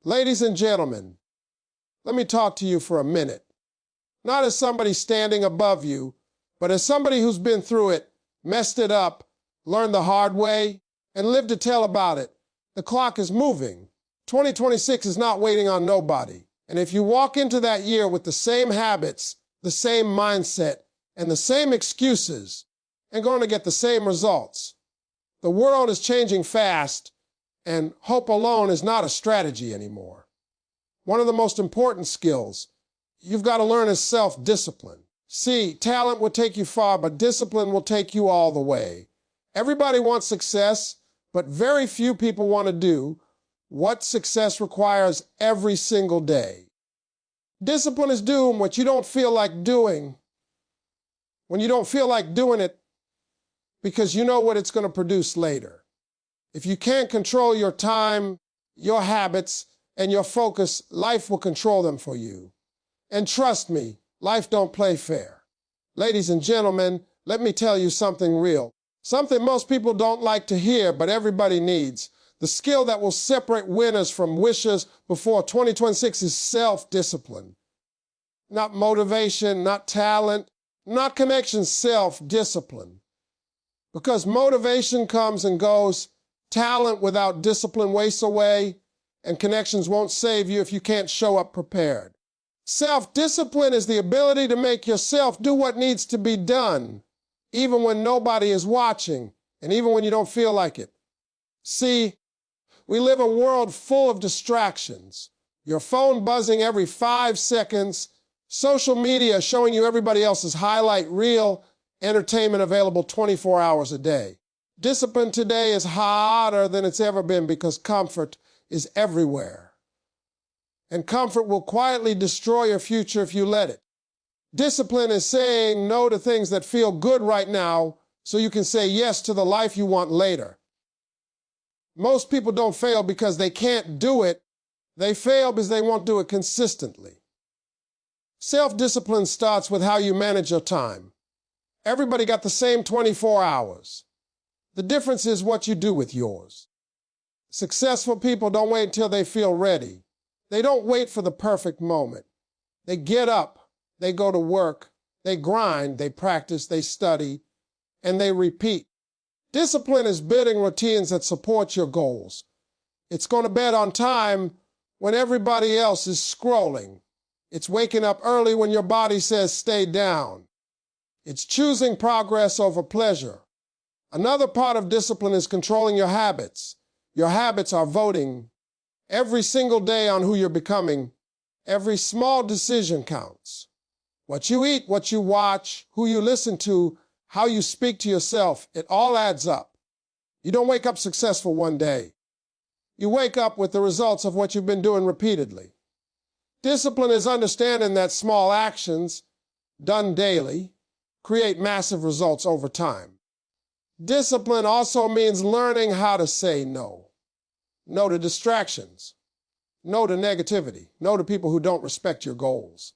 Ladies and gentlemen, let me talk to you for a minute. Not as somebody standing above you, but as somebody who's been through it, messed it up, learned the hard way, and lived to tell about it. The clock is moving. 2026 is not waiting on nobody. And if you walk into that year with the same habits, the same mindset, and the same excuses, and going to get the same results. The world is changing fast, and hope alone is not a strategy anymore. One of the most important skills you've got to learn is self-discipline. See, talent will take you far, but discipline will take you all the way. Everybody wants success, but very few people want to do what success requires every single day. Discipline is doing what you don't feel like doing when you don't feel like doing it because you know what it's going to produce later. If you can't control your time, your habits, and your focus, life will control them for you. And trust me, life don't play fair. Ladies and gentlemen, let me tell you something real. Something most people don't like to hear, but everybody needs. The skill that will separate winners from wishers before 2026 is self-discipline. Not motivation, not talent, not connection, self-discipline. Because motivation comes and goes, talent without discipline wastes away, and connections won't save you if you can't show up prepared. Self-discipline is the ability to make yourself do what needs to be done, even when nobody is watching, and even when you don't feel like it. See, we live in a world full of distractions. Your phone buzzing every 5 seconds, social media showing you everybody else's highlight reel, entertainment available 24 hours a day. Discipline today is harder than it's ever been because comfort is everywhere. And comfort will quietly destroy your future if you let it. Discipline is saying no to things that feel good right now so you can say yes to the life you want later. Most people don't fail because they can't do it. They fail because they won't do it consistently. Self-discipline starts with how you manage your time. Everybody got the same 24 hours. The difference is what you do with yours. Successful people don't wait until they feel ready. They don't wait for the perfect moment. They get up, they go to work, they grind, they practice, they study, and they repeat. Discipline is building routines that support your goals. It's going to bed on time when everybody else is scrolling. It's waking up early when your body says stay down. It's choosing progress over pleasure. Another part of discipline is controlling your habits. Your habits are voting every single day on who you're becoming. Every small decision counts. What you eat, what you watch, who you listen to, how you speak to yourself, it all adds up. You don't wake up successful one day. You wake up with the results of what you've been doing repeatedly. Discipline is understanding that small actions, done daily, create massive results over time. Discipline also means learning how to say no. No to distractions. No to negativity. No to people who don't respect your goals.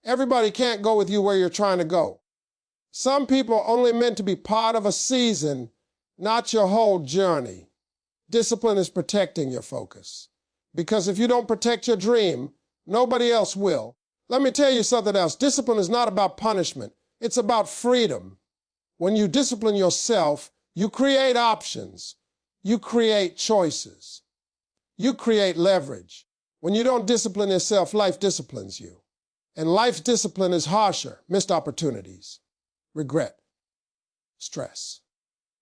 Everybody can't go with you where you're trying to go. Some people are only meant to be part of a season, not your whole journey. Discipline is protecting your focus. Because if you don't protect your dream, nobody else will. Let me tell you something else. Discipline is not about punishment. It's about freedom. When you discipline yourself, you create options. You create choices. You create leverage. When you don't discipline yourself, life disciplines you. And life's discipline is harsher. Missed opportunities, regret, stress,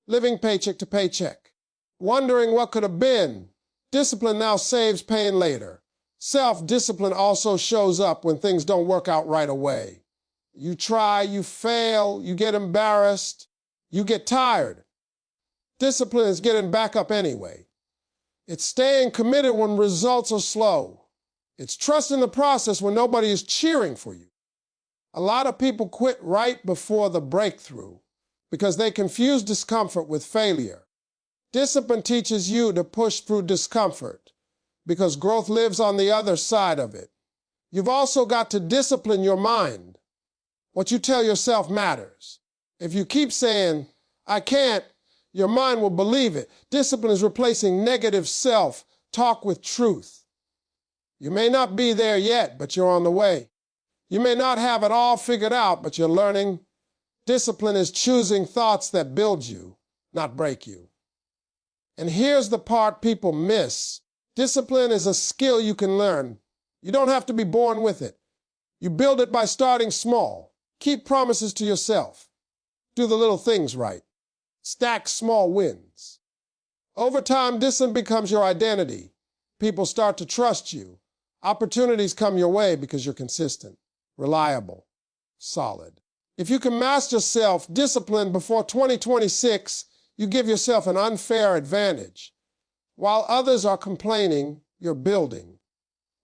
living paycheck to paycheck, wondering what could have been. Discipline now saves pain later. Self-discipline also shows up when things don't work out right away. You try, you fail, you get embarrassed, you get tired. Discipline is getting back up anyway. It's staying committed when results are slow. It's trusting the process when nobody is cheering for you. A lot of people quit right before the breakthrough because they confuse discomfort with failure. Discipline teaches you to push through discomfort because growth lives on the other side of it. You've also got to discipline your mind. What you tell yourself matters. If you keep saying, I can't, your mind will believe it. Discipline is replacing negative self-talk with truth. You may not be there yet, but you're on the way. You may not have it all figured out, but you're learning. Discipline is choosing thoughts that build you, not break you. And here's the part people miss. Discipline is a skill you can learn. You don't have to be born with it. You build it by starting small. Keep promises to yourself. Do the little things right. Stack small wins. Over time, discipline becomes your identity. People start to trust you. Opportunities come your way because you're consistent, reliable, solid. If you can master self-discipline before 2026, you give yourself an unfair advantage. While others are complaining, you're building.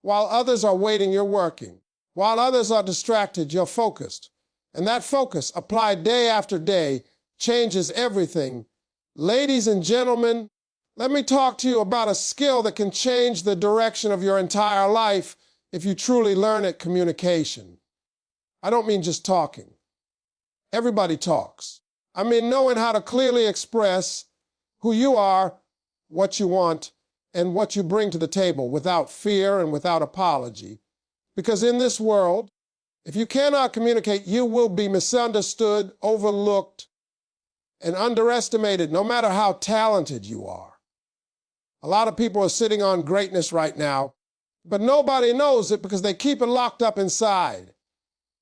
While others are waiting, you're working. While others are distracted, you're focused. And that focus, applied day after day, changes everything. Ladies and gentlemen, let me talk to you about a skill that can change the direction of your entire life if you truly learn it: communication. I don't mean just talking. Everybody talks. I mean knowing how to clearly express who you are, what you want, and what you bring to the table without fear and without apology. Because in this world, if you cannot communicate, you will be misunderstood, overlooked, and underestimated, no matter how talented you are. A lot of people are sitting on greatness right now, but nobody knows it because they keep it locked up inside.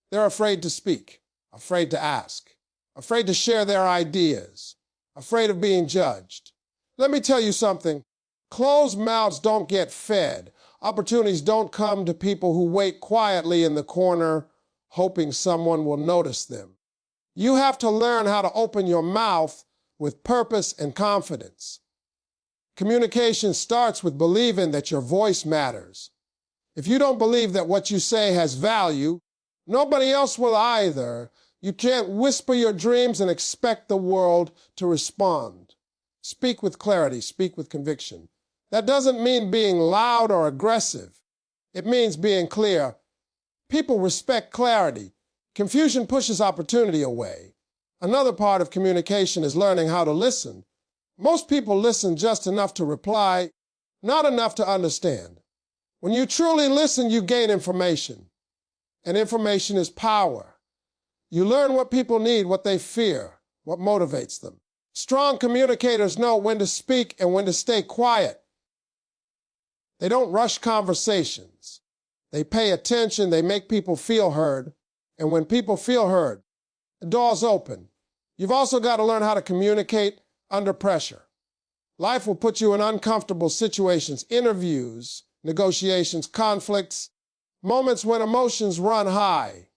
They're afraid to speak, afraid to ask, afraid to share their ideas, afraid of being judged. Let me tell you something. Closed mouths don't get fed. Opportunities don't come to people who wait quietly in the corner, hoping someone will notice them. You have to learn how to open your mouth with purpose and confidence. Communication starts with believing that your voice matters. If you don't believe that what you say has value, nobody else will either. You can't whisper your dreams and expect the world to respond. Speak with clarity, speak with conviction. That doesn't mean being loud or aggressive. It means being clear. People respect clarity. Confusion pushes opportunity away. Another part of communication is learning how to listen. Most people listen just enough to reply, not enough to understand. When you truly listen, you gain information. And information is power. You learn what people need, what they fear, what motivates them. Strong communicators know when to speak and when to stay quiet. They don't rush conversations. They pay attention, they make people feel heard. And when people feel heard, the door's open. You've also got to learn how to communicate under pressure. Life will put you in uncomfortable situations, interviews, negotiations, conflicts, moments when emotions run high.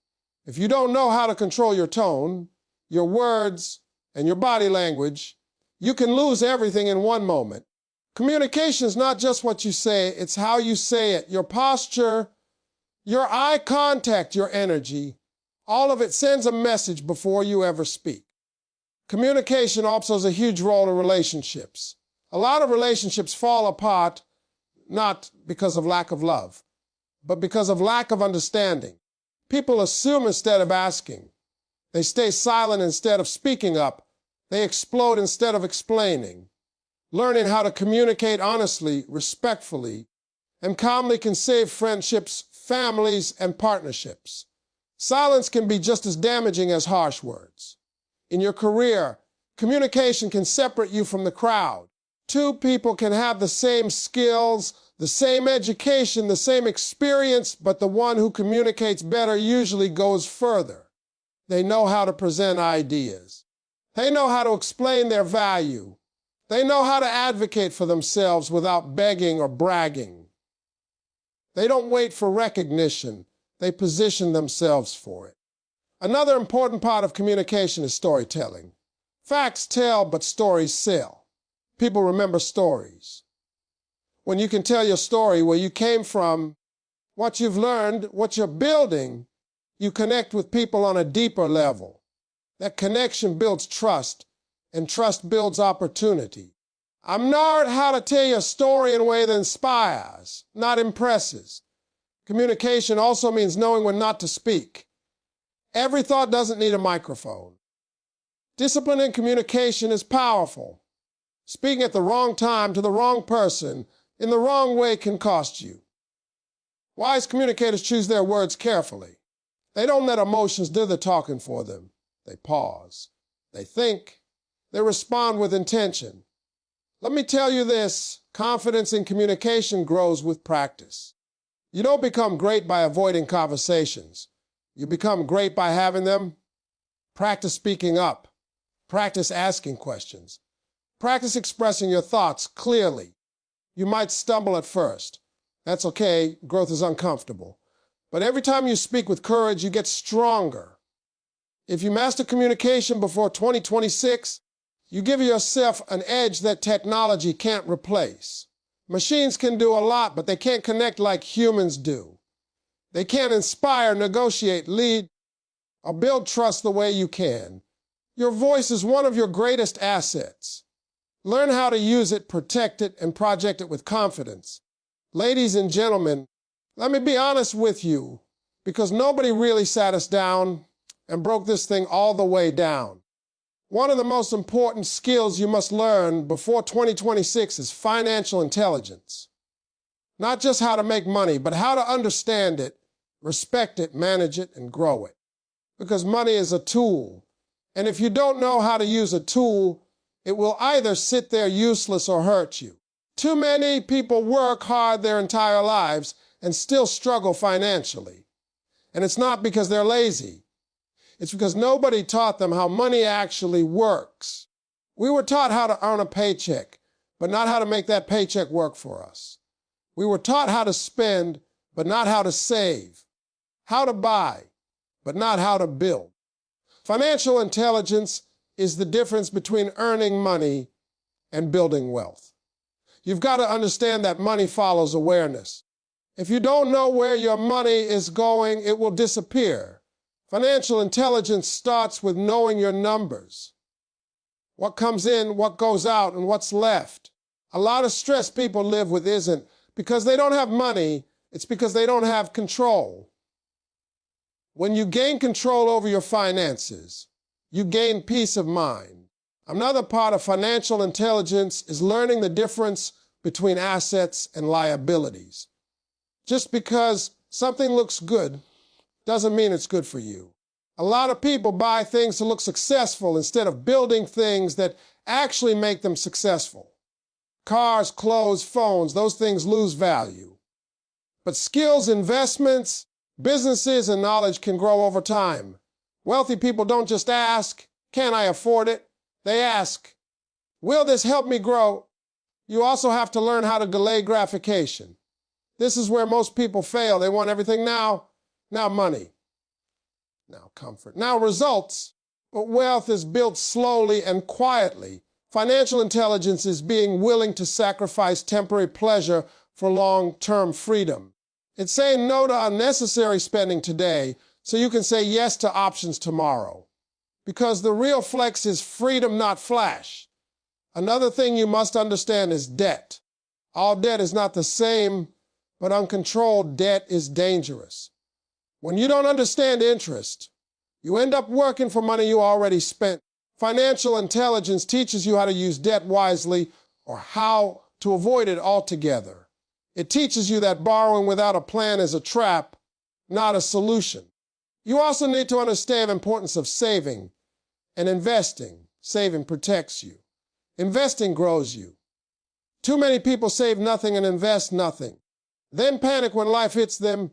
If you don't know how to control your tone, your words, and your body language, you can lose everything in one moment. Communication is not just what you say, it's how you say it. Your posture, your eye contact, your energy, all of it sends a message before you ever speak. Communication also has a huge role in relationships. A lot of relationships fall apart not because of lack of love, but because of lack of understanding. People assume instead of asking. They stay silent instead of speaking up. They explode instead of explaining. Learning how to communicate honestly, respectfully, and calmly can save friendships, families, and partnerships. Silence can be just as damaging as harsh words. In your career, communication can separate you from the crowd. Two people can have the same skills, the same education, the same experience, but the one who communicates better usually goes further. They know how to present ideas. They know how to explain their value. They know how to advocate for themselves without begging or bragging. They don't wait for recognition. They position themselves for it. Another important part of communication is storytelling. Facts tell, but stories sell. People remember stories. When you can tell your story, where you came from, what you've learned, what you're building, you connect with people on a deeper level. That connection builds trust, and trust builds opportunity. I'm not how to tell your story in a way that inspires, not impresses. Communication also means knowing when not to speak. Every thought doesn't need a microphone. Discipline in communication is powerful. Speaking at the wrong time to the wrong person in the wrong way can cost you. Wise communicators choose their words carefully. They don't let emotions do the talking for them. They pause. They think. They respond with intention. Let me tell you this, confidence in communication grows with practice. You don't become great by avoiding conversations. You become great by having them. Practice speaking up. Practice asking questions. Practice expressing your thoughts clearly. You might stumble at first. That's okay, growth is uncomfortable. But every time you speak with courage, you get stronger. If you master communication before 2026, you give yourself an edge that technology can't replace. Machines can do a lot, but they can't connect like humans do. They can't inspire, negotiate, lead, or build trust the way you can. Your voice is one of your greatest assets. Learn how to use it, protect it, and project it with confidence. Ladies and gentlemen, let me be honest with you, because nobody really sat us down and broke this thing all the way down. One of the most important skills you must learn before 2026 is financial intelligence. Not just how to make money, but how to understand it, respect it, manage it, and grow it. Because money is a tool, and if you don't know how to use a tool, it will either sit there useless or hurt you. Too many people work hard their entire lives and still struggle financially. And it's not because they're lazy. It's because nobody taught them how money actually works. We were taught how to earn a paycheck, but not how to make that paycheck work for us. We were taught how to spend, but not how to save. How to buy, but not how to build. Financial intelligence is the difference between earning money and building wealth. You've got to understand that money follows awareness. If you don't know where your money is going, it will disappear. Financial intelligence starts with knowing your numbers. What comes in, what goes out, and what's left. A lot of stress people live with isn't because they don't have money, it's because they don't have control. When you gain control over your finances, you gain peace of mind. Another part of financial intelligence is learning the difference between assets and liabilities. Just because something looks good doesn't mean it's good for you. A lot of people buy things to look successful instead of building things that actually make them successful. Cars, clothes, phones, those things lose value. But skills, investments, businesses, and knowledge can grow over time. Wealthy people don't just ask, can I afford it? They ask, will this help me grow? You also have to learn how to delay gratification. This is where most people fail. They want everything now. Now money, now comfort, now results. But wealth is built slowly and quietly. Financial intelligence is being willing to sacrifice temporary pleasure for long-term freedom. It's saying no to unnecessary spending today so you can say yes to options tomorrow. Because the real flex is freedom, not flash. Another thing you must understand is debt. All debt is not the same, but uncontrolled debt is dangerous. When you don't understand interest, you end up working for money you already spent. Financial intelligence teaches you how to use debt wisely or how to avoid it altogether. It teaches you that borrowing without a plan is a trap, not a solution. You also need to understand the importance of saving and investing. Saving protects you. Investing grows you. Too many people save nothing and invest nothing. Then panic when life hits them.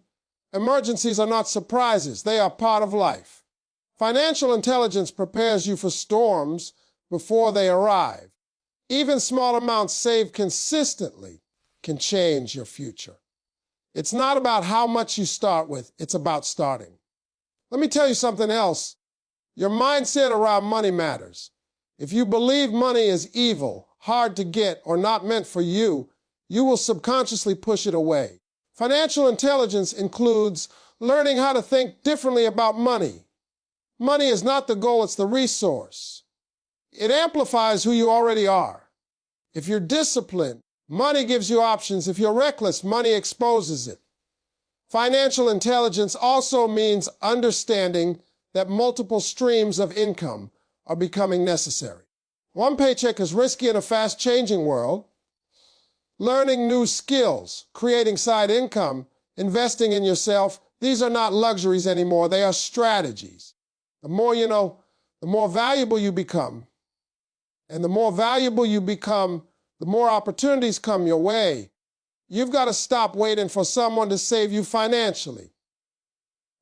Emergencies are not surprises. They are part of life. Financial intelligence prepares you for storms before they arrive. Even small amounts saved consistently can change your future. It's not about how much you start with, it's about starting. Let me tell you something else. Your mindset around money matters. If you believe money is evil, hard to get, or not meant for you, you will subconsciously push it away. Financial intelligence includes learning how to think differently about money. Money is not the goal, it's the resource. It amplifies who you already are. If you're disciplined, money gives you options. If you're reckless, money exposes it. Financial intelligence also means understanding that multiple streams of income are becoming necessary. One paycheck is risky in a fast-changing world. Learning new skills, creating side income, investing in yourself. These are not luxuries anymore. They are strategies. The more you know, the more valuable you become. And the more valuable you become, the more opportunities come your way. You've got to stop waiting for someone to save you financially.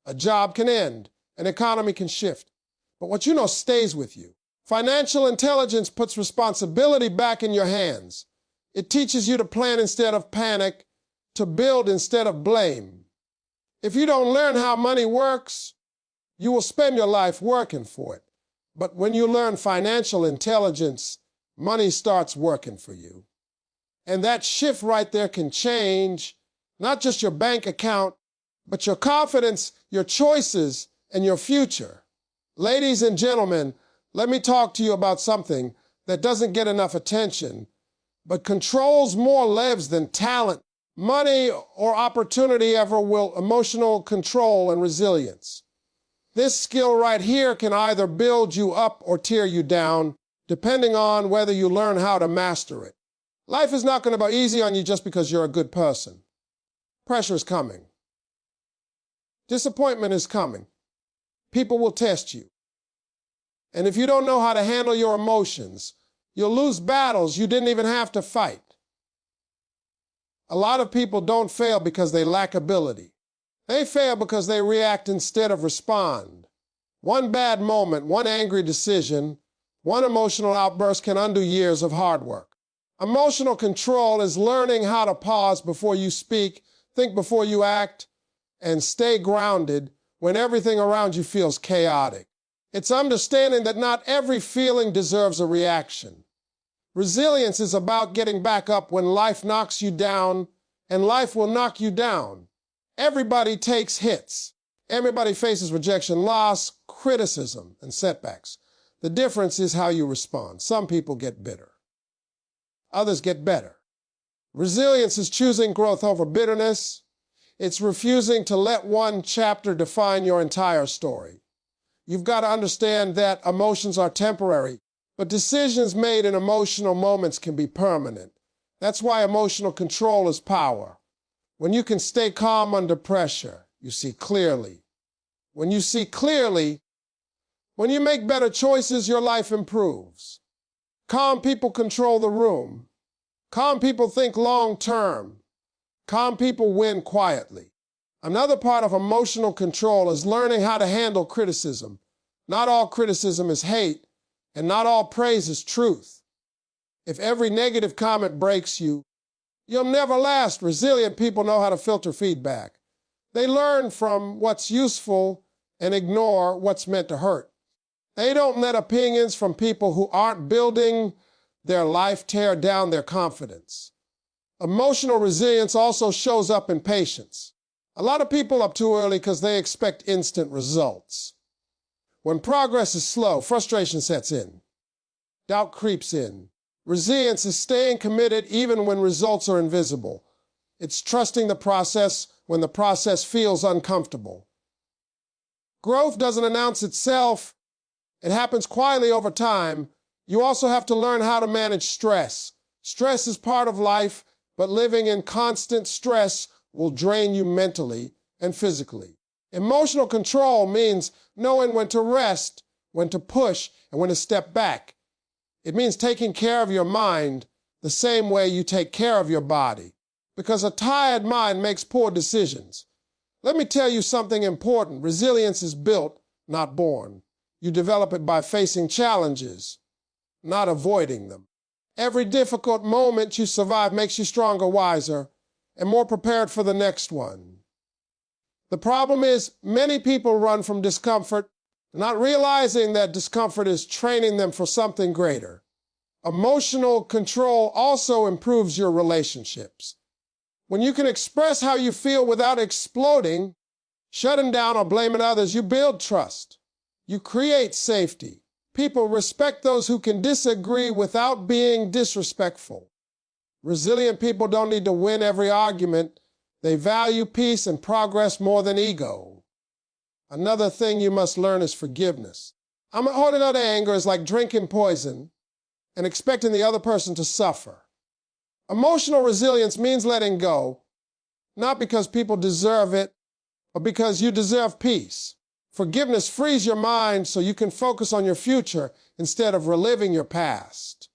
A job can end, an economy can shift, but what you know stays with you. Financial intelligence puts responsibility back in your hands. It teaches you to plan instead of panic, to build instead of blame. If you don't learn how money works, you will spend your life working for it. But when you learn financial intelligence, money starts working for you. And that shift right there can change not just your bank account, but your confidence, your choices, and your future. Ladies and gentlemen, let me talk to you about something that doesn't get enough attention, but controls more lives than talent, money, or opportunity ever will: emotional control and resilience. This skill right here can either build you up or tear you down, depending on whether you learn how to master it. Life is not going to be easy on you just because you're a good person. Pressure is coming. Disappointment is coming. People will test you. And if you don't know how to handle your emotions, you'll lose battles you didn't even have to fight. A lot of people don't fail because they lack ability. They fail because they react instead of respond. One bad moment, one angry decision, one emotional outburst can undo years of hard work. Emotional control is learning how to pause before you speak, think before you act, and stay grounded when everything around you feels chaotic. It's understanding that not every feeling deserves a reaction. Resilience is about getting back up when life knocks you down, and life will knock you down. Everybody takes hits. Everybody faces rejection, loss, criticism, and setbacks. The difference is how you respond. Some people get bitter. Others get better. Resilience is choosing growth over bitterness. It's refusing to let one chapter define your entire story. You've got to understand that emotions are temporary, but decisions made in emotional moments can be permanent. That's why emotional control is power. When you can stay calm under pressure, you see clearly. When you see clearly, when you make better choices, your life improves. Calm people control the room. Calm people think long term. Calm people win quietly. Another part of emotional control is learning how to handle criticism. Not all criticism is hate, and not all praise is truth. If every negative comment breaks you, you'll never last. Resilient people know how to filter feedback. They learn from what's useful and ignore what's meant to hurt. They don't let opinions from people who aren't building their life tear down their confidence. Emotional resilience also shows up in patience. A lot of people up too early because they expect instant results. When progress is slow, frustration sets in. Doubt creeps in. Resilience is staying committed even when results are invisible. It's trusting the process when the process feels uncomfortable. Growth doesn't announce itself. It happens quietly over time. You also have to learn how to manage stress. Stress is part of life, but living in constant stress will drain you mentally and physically. Emotional control means knowing when to rest, when to push, and when to step back. It means taking care of your mind the same way you take care of your body, because a tired mind makes poor decisions. Let me tell you something important. Resilience is built, not born. You develop it by facing challenges, not avoiding them. Every difficult moment you survive makes you stronger, wiser, and more prepared for the next one. The problem is many people run from discomfort, not realizing that discomfort is training them for something greater. Emotional control also improves your relationships. When you can express how you feel without exploding, shutting down or blaming others, you build trust. You create safety. People respect those who can disagree without being disrespectful. Resilient people don't need to win every argument. They value peace and progress more than ego. Another thing you must learn is forgiveness. Holding out anger is like drinking poison and expecting the other person to suffer. Emotional resilience means letting go. not because people deserve it, but because you deserve peace. Forgiveness frees your mind so you can focus on your future instead of reliving your past.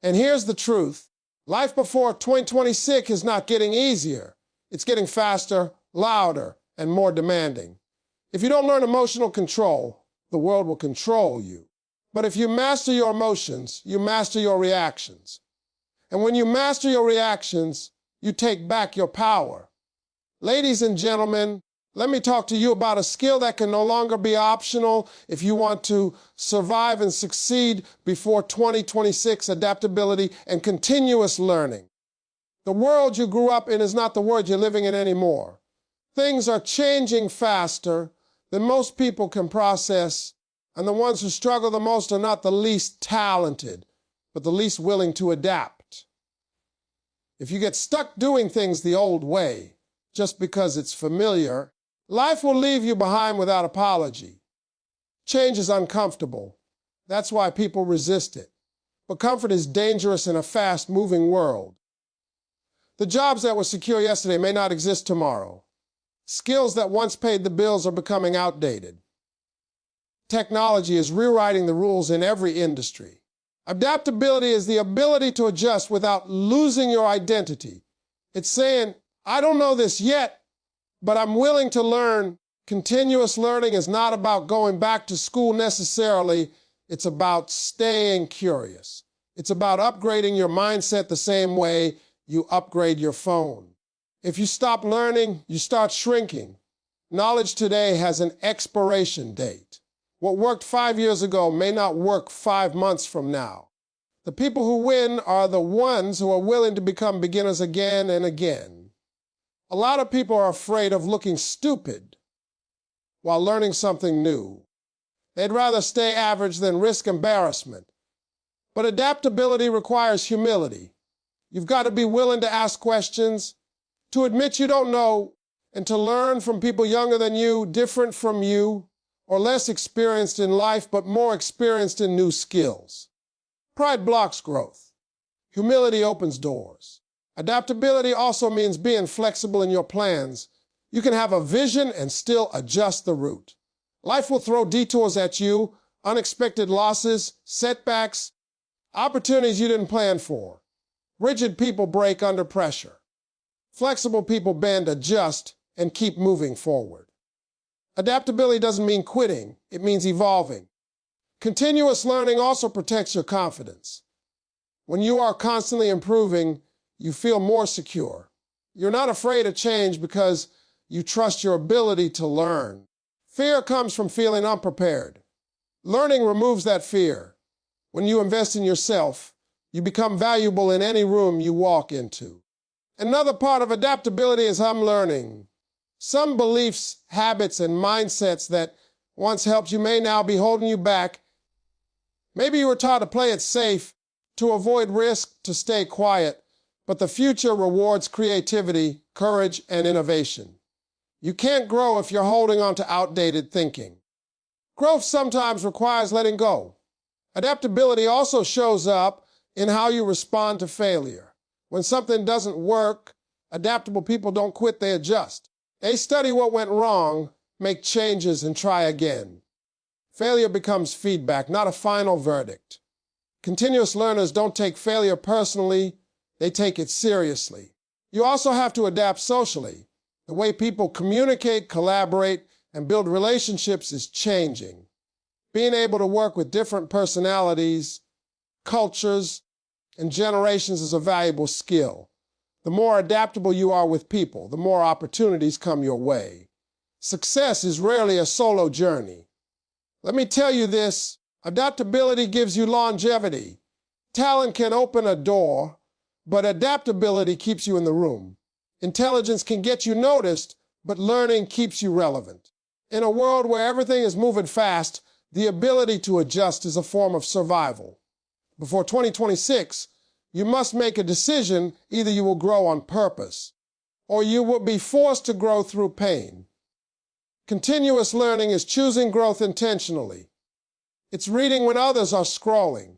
And here's the truth. Life before 2026 is not getting easier. It's getting faster, louder, and more demanding. If you don't learn emotional control, the world will control you. But if you master your emotions, you master your reactions. And when you master your reactions, you take back your power. Ladies and gentlemen, let me talk to you about a skill that can no longer be optional if you want to survive and succeed before 2026: adaptability and continuous learning. The world you grew up in is not the world you're living in anymore. Things are changing faster than most people can process, and the ones who struggle the most are not the least talented, but the least willing to adapt. If you get stuck doing things the old way, just because it's familiar, life will leave you behind without apology. Change is uncomfortable. That's why people resist it. But comfort is dangerous in a fast-moving world. The jobs that were secure yesterday may not exist tomorrow. Skills that once paid the bills are becoming outdated. Technology is rewriting the rules in every industry. Adaptability is the ability to adjust without losing your identity. It's saying, I don't know this yet, but I'm willing to learn. Continuous learning is not about going back to school necessarily. It's about staying curious. It's about upgrading your mindset the same way you upgrade your phone. If you stop learning, you start shrinking. Knowledge today has an expiration date. What worked 5 years ago may not work 5 months from now. The people who win are the ones who are willing to become beginners again and again. A lot of people are afraid of looking stupid while learning something new. They'd rather stay average than risk embarrassment. But adaptability requires humility. You've got to be willing to ask questions, to admit you don't know, and to learn from people younger than you, different from you, or less experienced in life but more experienced in new skills. Pride blocks growth. Humility opens doors. Adaptability also means being flexible in your plans. You can have a vision and still adjust the route. Life will throw detours at you, unexpected losses, setbacks, opportunities you didn't plan for. Rigid people break under pressure. Flexible people bend, adjust, and keep moving forward. Adaptability doesn't mean quitting. It means evolving. Continuous learning also protects your confidence. When you are constantly improving, you feel more secure. You're not afraid of change because you trust your ability to learn. Fear comes from feeling unprepared. Learning removes that fear. When you invest in yourself, you become valuable in any room you walk into. Another part of adaptability is unlearning. Some beliefs, habits, and mindsets that once helped you may now be holding you back. Maybe you were taught to play it safe, to avoid risk, to stay quiet, but the future rewards creativity, courage, and innovation. You can't grow if you're holding on to outdated thinking. Growth sometimes requires letting go. Adaptability also shows up in how you respond to failure. When something doesn't work, adaptable people don't quit, they adjust. They study what went wrong, make changes, and try again. Failure becomes feedback, not a final verdict. Continuous learners don't take failure personally, they take it seriously. You also have to adapt socially. The way people communicate, collaborate, and build relationships is changing. Being able to work with different personalities, cultures, and generations is a valuable skill. The more adaptable you are with people, the more opportunities come your way. Success is rarely a solo journey. Let me tell you this, adaptability gives you longevity. Talent can open a door, but adaptability keeps you in the room. Intelligence can get you noticed, but learning keeps you relevant. In a world where everything is moving fast, the ability to adjust is a form of survival. Before 2026, you must make a decision. Either you will grow on purpose, or you will be forced to grow through pain. Continuous learning is choosing growth intentionally. It's reading when others are scrolling,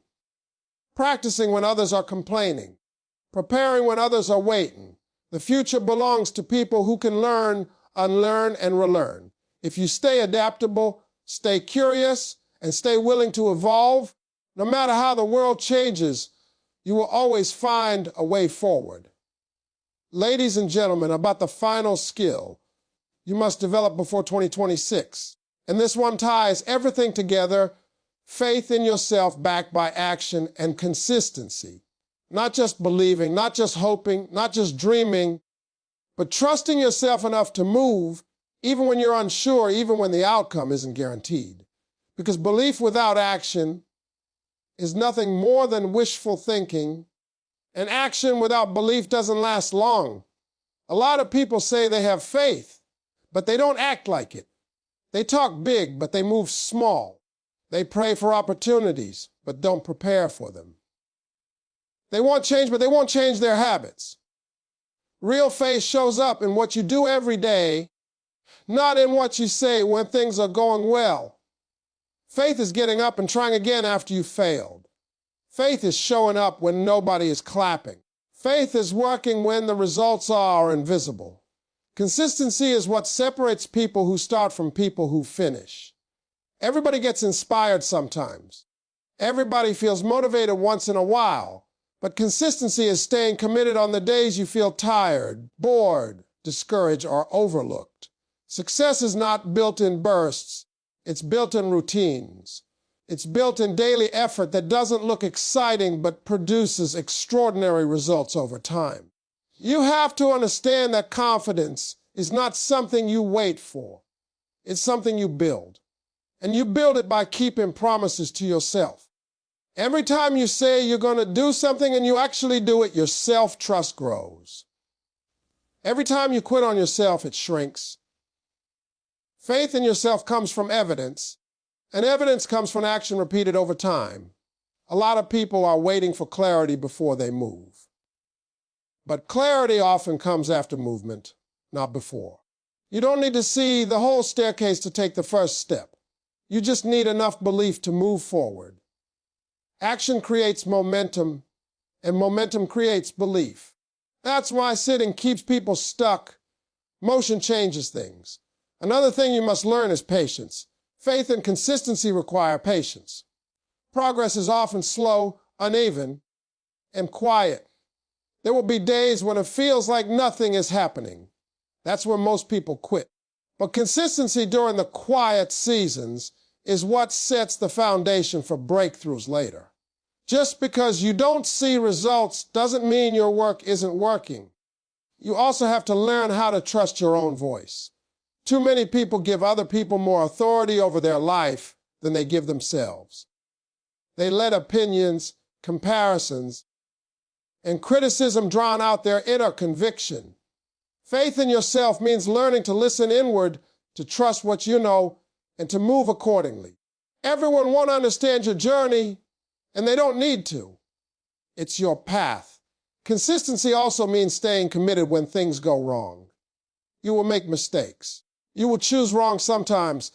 practicing when others are complaining, preparing when others are waiting, The future belongs to people who can learn, unlearn, and relearn. If you stay adaptable, stay curious, and stay willing to evolve, no matter how the world changes, you will always find a way forward. Ladies and gentlemen, about the final skill you must develop before 2026. And this one ties everything together: faith in yourself backed by action and consistency. Not just believing, not just hoping, not just dreaming, but trusting yourself enough to move even when you're unsure, even when the outcome isn't guaranteed. Because belief without action is nothing more than wishful thinking, and action without belief doesn't last long. A lot of people say they have faith, but they don't act like it. They talk big, but they move small. They pray for opportunities, but don't prepare for them. They want change, but they won't change their habits. Real faith shows up in what you do every day, not in what you say when things are going well. Faith is getting up and trying again after you failed. Faith is showing up when nobody is clapping. Faith is working when the results are invisible. Consistency is what separates people who start from people who finish. Everybody gets inspired sometimes. Everybody feels motivated once in a while. But consistency is staying committed on the days you feel tired, bored, discouraged, or overlooked. Success is not built in bursts. It's built in routines. It's built in daily effort that doesn't look exciting but produces extraordinary results over time. You have to understand that confidence is not something you wait for. It's something you build. And you build it by keeping promises to yourself. Every time you say you're going to do something and you actually do it, your self-trust grows. Every time you quit on yourself, it shrinks. Faith in yourself comes from evidence, and evidence comes from action repeated over time. A lot of people are waiting for clarity before they move. But clarity often comes after movement, not before. You don't need to see the whole staircase to take the first step. You just need enough belief to move forward. Action creates momentum, and momentum creates belief. That's why sitting keeps people stuck. Motion changes things. Another thing you must learn is patience. Faith and consistency require patience. Progress is often slow, uneven, and quiet. There will be days when it feels like nothing is happening. That's when most people quit. But consistency during the quiet seasons is what sets the foundation for breakthroughs later. Just because you don't see results doesn't mean your work isn't working. You also have to learn how to trust your own voice. Too many people give other people more authority over their life than they give themselves. They let opinions, comparisons, and criticism drown out their inner conviction. Faith in yourself means learning to listen inward, to trust what you know, and to move accordingly. Everyone won't understand your journey, and they don't need to. It's your path. Consistency also means staying committed when things go wrong. You will make mistakes. You will choose wrong sometimes.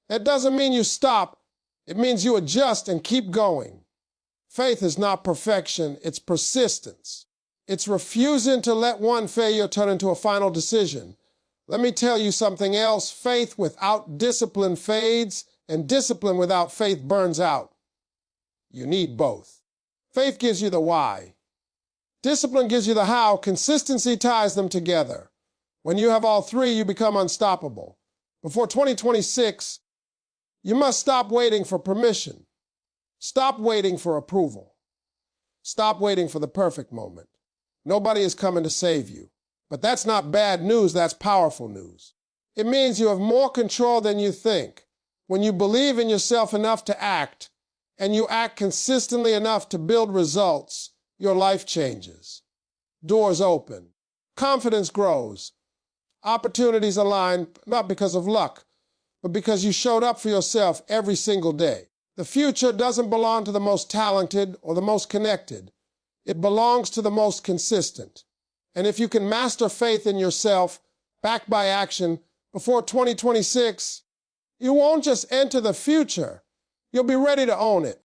That doesn't mean you stop. It means you adjust and keep going. Faith is not perfection, it's persistence. It's refusing to let one failure turn into a final decision. Let me tell you something else. Faith without discipline fades, and discipline without faith burns out. You need both. Faith gives you the why. Discipline gives you the how. Consistency ties them together. When you have all three, you become unstoppable. Before 2026, you must stop waiting for permission. Stop waiting for approval. Stop waiting for the perfect moment. Nobody is coming to save you. But that's not bad news, that's powerful news. It means you have more control than you think. When you believe in yourself enough to act, and you act consistently enough to build results, your life changes. Doors open. Confidence grows. Opportunities align, not because of luck, but because you showed up for yourself every single day. The future doesn't belong to the most talented or the most connected. It belongs to the most consistent. And if you can master faith in yourself, backed by action, before 2026, you won't just enter the future. You'll be ready to own it.